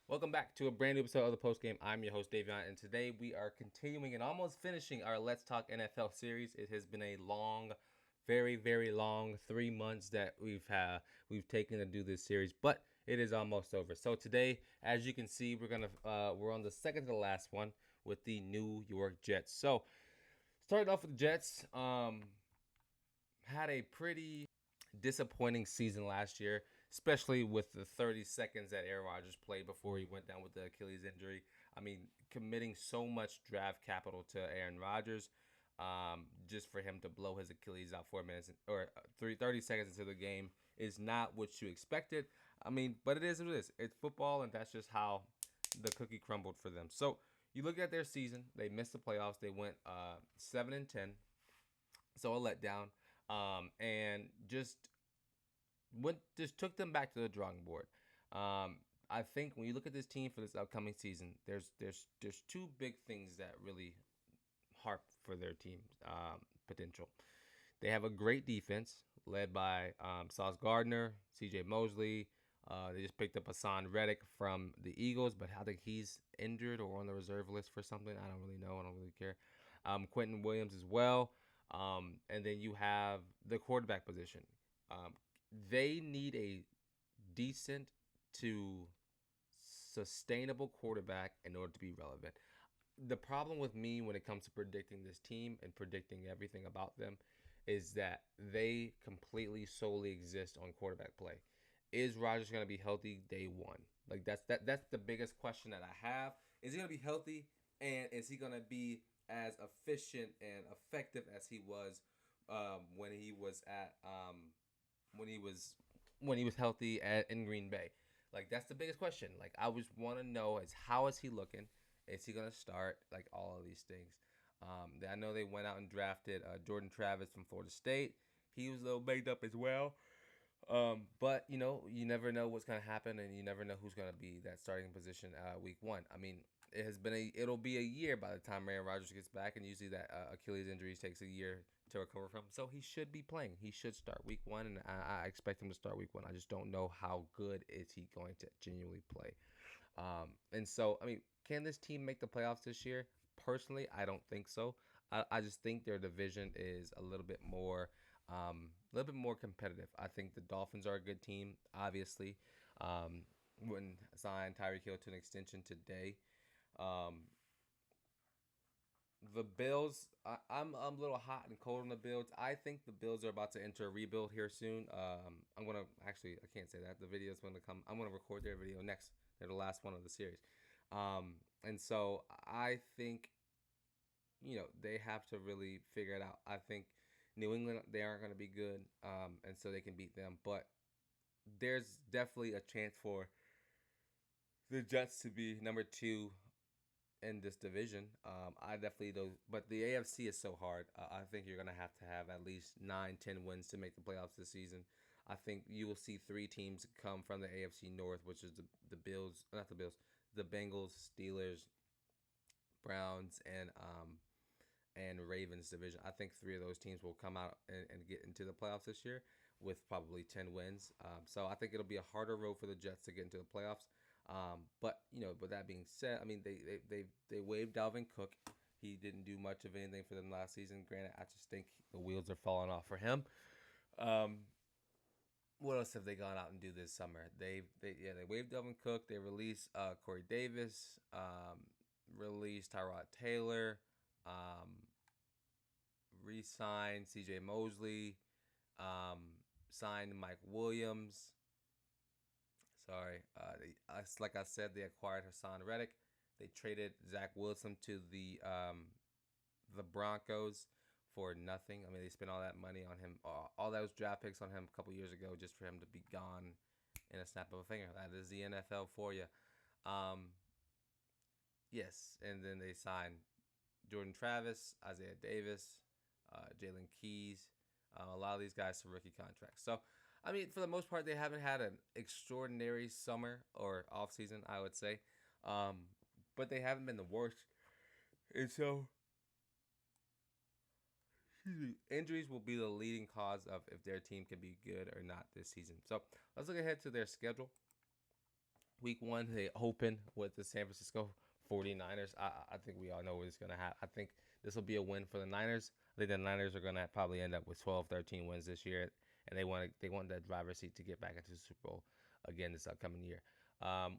Welcome back to a brand new episode of the Post Game. I'm your host Davion, and today we are continuing and almost finishing our Let's Talk NFL series. It has been a long, very very long 3 months that we've taken to do this series, but it is almost over. So today, as you can see, we're on the second to the last one with the New York Jets. So starting off with the Jets, had a pretty disappointing season last year, especially with the 30 seconds that Aaron Rodgers played before he went down with the Achilles injury. I mean, committing so much draft capital to Aaron Rodgers, just for him to blow his Achilles out 4 minutes or 30 seconds into the game is not what you expected. I mean, but it is what it is. It's football, and that's just how the cookie crumbled for them. So you look at their season; they missed the playoffs. They went 7-10, so a letdown. And just took them back to the drawing board. I think when you look at this team for this upcoming season, there's two big things that really harp for their team's potential. They have a great defense led by Sauce Gardner, C.J. Mosley. They just picked up Hassan Reddick from the Eagles, but I think he's injured or on the reserve list for something. I don't really know. I don't really care. Quentin Williams as well. And then you have the quarterback position. They need a decent to sustainable quarterback in order to be relevant. The problem with me when it comes to predicting this team and predicting everything about them is that they completely solely exist on quarterback play. Is Rodgers going to be healthy day one? Like that's the biggest question that I have. Is he going to be healthy, and is he going to be as efficient and effective as he was when he was at when he was healthy in Green Bay? Like that's the biggest question. Like I just want to know is how is he looking? Is he gonna start? Like all of these things. I know they went out and drafted Jordan Travis from Florida State. He was a little banged up as well. But you never know what's gonna happen, and you never know who's gonna be that starting position week one. I mean, it'll be a year by the time Aaron Rodgers gets back, and usually that Achilles injury takes a year to recover from. So he should be playing. He should start week one, and I expect him to start week one. I just don't know how good is he going to genuinely play. And so I mean, can this team make the playoffs this year? Personally, I don't think so. I just think their division is a little bit more competitive. I think the Dolphins are a good team, obviously. Wouldn't sign Tyreek Hill to an extension today. Um, the Bills, I'm a little hot and cold on the Bills. I think the Bills are about to enter a rebuild here soon. I'm gonna actually, I can't say that. The video is going to come. I'm gonna record their video next. They're the last one of the series, and so I think they have to really figure it out. I think New England, they aren't going to be good, and so they can beat them. But there's definitely a chance for the Jets to be number two in this division. I definitely do, but the AFC is so hard. I think you're going to have at least 9, 10 wins to make the playoffs this season. I think you will see three teams come from the AFC North, which is the Bills, not the Bills, the Bengals, Steelers, Browns, and Ravens division. I think three of those teams will come out and get into the playoffs this year with probably 10 wins. So I think it'll be a harder road for the Jets to get into the playoffs. But with that being said, I mean they waived Dalvin Cook. He didn't do much of anything for them last season. Granted, I just think the wheels are falling off for him. Um, what else have they gone out and do this summer? They waived Dalvin Cook. They released Corey Davis. Released Tyrod Taylor. Um, re-signed C.J. Mosley, signed Mike Williams. Sorry, like I said, they acquired Hassan Reddick. They traded Zach Wilson to the Broncos for nothing. I mean, they spent all that money on him, all those draft picks on him a couple years ago, just for him to be gone in a snap of a finger. That is the NFL for you. Um, yes, and then they signed Jordan Travis, Isaiah Davis, Jalen Keys, a lot of these guys to rookie contracts. So, I mean, for the most part, they haven't had an extraordinary summer or off season, I would say, um, but they haven't been the worst. And so, injuries will be the leading cause of if their team can be good or not this season. So, let's look ahead to their schedule. Week one, they open with the San Francisco 49ers. I think we all know what's going to happen. I think this will be a win for the Niners. I think the Niners are going to probably end up with 12, 13 wins this year, and they want that driver's seat to get back into the Super Bowl again this upcoming year.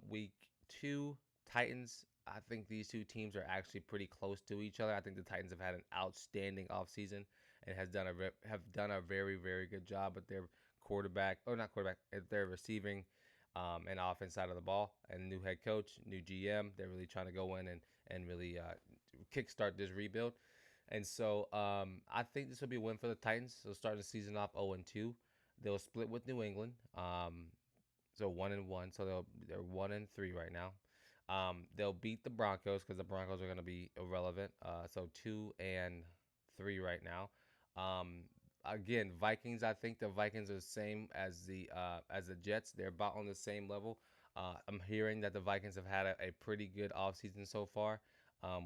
Week two, Titans. I think these two teams are actually pretty close to each other. I think the Titans have had an outstanding offseason and have done a very, very good job at their quarterback, or not quarterback, at their receiving and offense side of the ball. And new head coach, new GM. They're really trying to go in and really kickstart this rebuild. And so I think this will be a win for the Titans. They'll start the season off 0-2. They'll split with New England. So 1-1. So they're 1-3 right now. They'll beat the Broncos because the Broncos are going to be irrelevant. So 2-3 right now. Again, Vikings. I think the Vikings are the same as the Jets. They're about on the same level. I'm hearing that the Vikings have had a pretty good offseason so far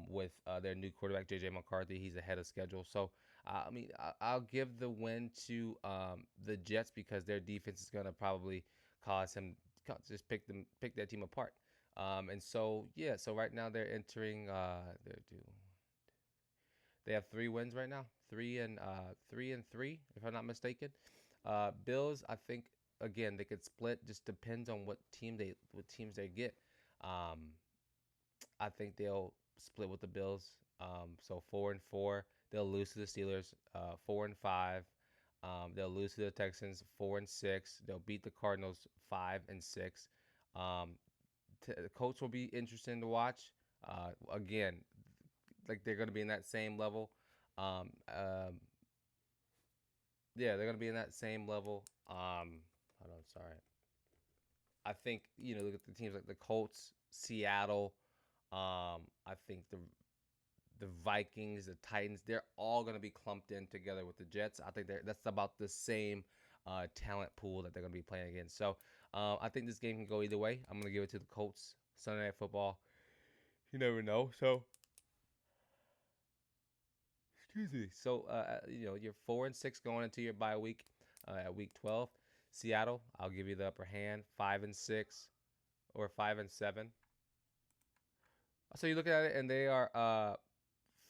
with their new quarterback JJ McCarthy. He's ahead of schedule. So I mean, I'll give the win to the Jets because their defense is going to probably cause him just pick that team apart. And so yeah, so right now they're entering they have 3 wins right now, 3-3, if I'm not mistaken. Bills, I think again they could split. Just depends on what teams they get. Um, I think they'll split with the Bills. So 4-4, they'll lose to the Steelers. 4-5, they'll lose to the Texans. 4-6, they'll beat the Cardinals. 5-6. Um, the Colts will be interesting to watch. Again, like they're going to be in that same level. Um, um, yeah, they're going to be in that same level. Hold on, sorry. I think look at the teams like the Colts, Seattle. I think the Vikings, the Titans, they're all going to be clumped in together with the Jets. I think that's about the same talent pool that they're going to be playing against. So I think this game can go either way. I'm going to give it to the Colts. Sunday Night Football. You never know. So excuse me. So you're 4-6 going into your bye week at week 12. Seattle, I'll give you the upper hand. 5-6 or 5-7. So you look at it, and they are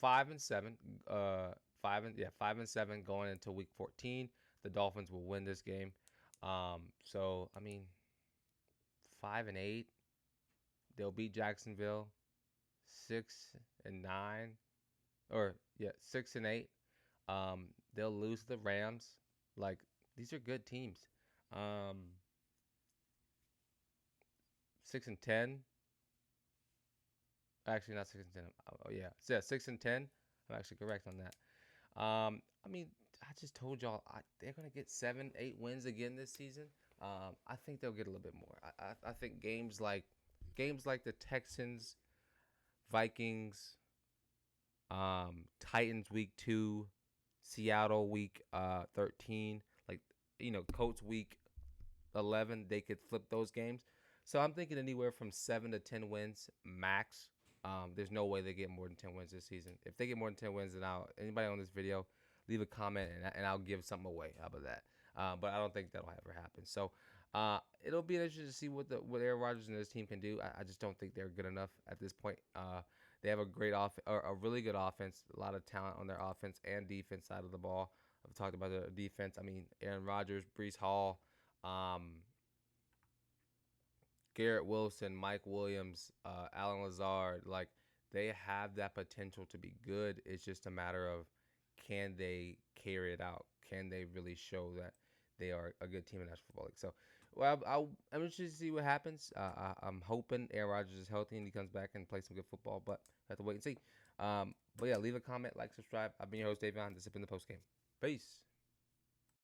5-7. 5-7 going into week 14. The Dolphins will win this game. So I mean, 5-8. They'll beat Jacksonville. 6-9, or yeah, 6-8. They'll lose the Rams. Like these are good teams. Um, 6-10. Actually, not 6-10. Oh yeah, so yeah, 6-10. I'm actually correct on that. I mean, I just told y'all they're gonna get 7, 8 wins again this season. I think they'll get a little bit more. I think games like the Texans, Vikings, Titans week 2, Seattle week 13, like Colts week 11, they could flip those games. So I'm thinking anywhere from 7 to 10 wins max. There's no way they get more than 10 wins this season. If they get more than 10 wins, then anybody on this video, leave a comment and I'll give something away. How about that? But I don't think that'll ever happen. So it'll be interesting to see what Aaron Rodgers and his team can do. I just don't think they're good enough at this point. They have a really good offense, a lot of talent on their offense and defense side of the ball. I've talked about the defense. I mean, Aaron Rodgers, Brees Hall, Garrett Wilson, Mike Williams, Alan Lazard, like they have that potential to be good. It's just a matter of can they carry it out? Can they really show that they are a good team in National Football League? So, well, I'm interested to see what happens. I'm hoping Aaron Rodgers is healthy and he comes back and plays some good football, but I have to wait and see. But yeah, leave a comment, like, subscribe. I've been your host, Davion. This has been the post game. Peace.